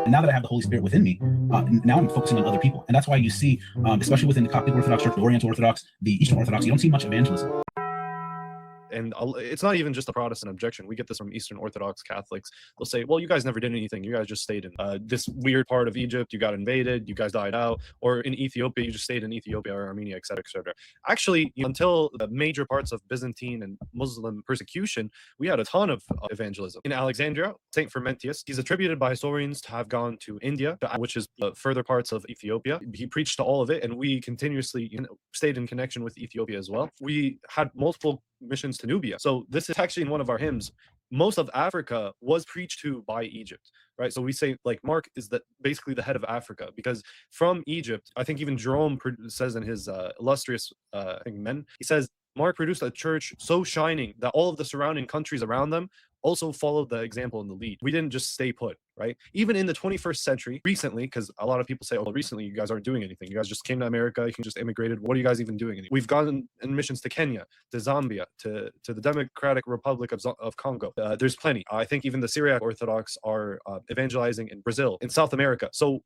And now that I have the Holy Spirit within me, now I'm focusing on other people. And that's why you see, especially within the Coptic Orthodox Church, the Oriental Orthodox, the Eastern Orthodox, you don't see much evangelism. And it's not even just a Protestant objection. We get this from Eastern Orthodox Catholics. They'll say, well, you guys never did anything. You guys just stayed in this weird part of Egypt. You got invaded. You guys died out. Or in Ethiopia, you just stayed in Ethiopia or Armenia, et cetera, et cetera. Actually, until the major parts of Byzantine and Muslim persecution, we had a ton of evangelism. In Alexandria, St. Fermentius, he's attributed by historians to have gone to India, which is further parts of Ethiopia. He preached to all of it, and we continuously stayed in connection with Ethiopia as well. We had multiple missions to Nubia. So this is actually in one of our hymns. Most of Africa was preached to by Egypt, right? So we say like Mark is basically the head of Africa, because from Egypt, I think even Jerome says in his illustrious men, he says Mark produced a church so shining that all of the surrounding countries around them also followed the example in the lead. We didn't just stay put, right? Even in the 21st century, recently, because a lot of people say, oh, recently you guys aren't doing anything. You guys just came to America, you just immigrated. What are you guys even doing? We've gone in missions to Kenya, to Zambia, to the Democratic Republic of Congo. There's plenty. I think even the Syriac Orthodox are evangelizing in Brazil, in South America. So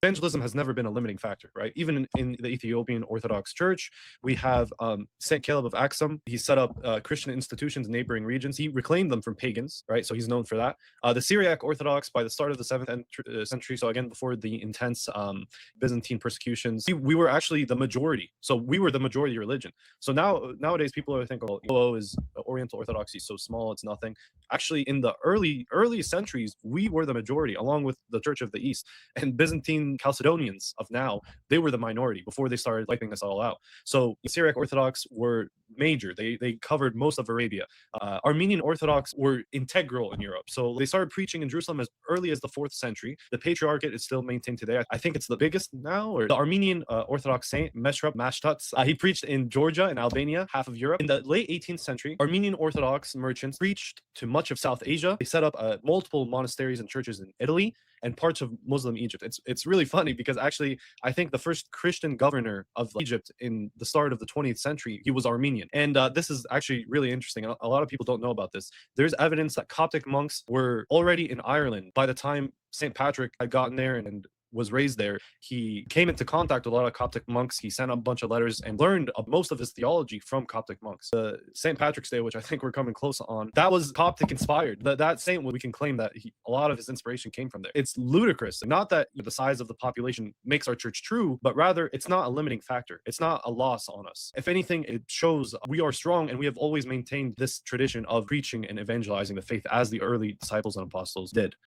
evangelism has never been a limiting factor, right? Even in the Ethiopian Orthodox Church, we have St. Caleb of Axum. He set up Christian institutions in neighboring regions. He reclaimed them from pagans, right? So he's known for that. The Syriac Orthodox, by the start of the 7th century, so again, before the intense Byzantine persecutions, we were actually the majority. So we were the majority religion. So nowadays, people are thinking, oh, is Oriental Orthodoxy so small, it's nothing. Actually, in the early centuries, we were the majority, along with the Church of the East. And Byzantine Chalcedonians of now, they were the minority before they started wiping us all out. So the Syriac Orthodox were major. They covered most of Arabia. Armenian Orthodox were integral in Europe. So they started preaching in Jerusalem as early as the 4th century. The Patriarchate is still maintained today. I think it's the biggest now. Or the Armenian Orthodox saint, Meshrab Mashtats, he preached in Georgia and Albania, half of Europe. In the late 18th century, Armenian Orthodox merchants preached to much of South Asia. They set up multiple monasteries and churches in Italy and parts of Muslim Egypt. It's really funny because actually I think the first Christian governor of Egypt in the start of the 20th century, he was Armenian. And this is actually really interesting. A lot of people don't know about this. There's evidence that Coptic monks were already in Ireland by the time St. Patrick had gotten there and was raised there. He came into contact with a lot of Coptic monks. He sent a bunch of letters and learned most of his theology from Coptic monks. The St. Patrick's Day, which I think we're coming close on, that was Coptic inspired. That saint, we can claim that a lot of his inspiration came from there. It's ludicrous. Not that the size of the population makes our church true, but rather it's not a limiting factor. It's not a loss on us. If anything, it shows we are strong, and we have always maintained this tradition of preaching and evangelizing the faith as the early disciples and apostles did.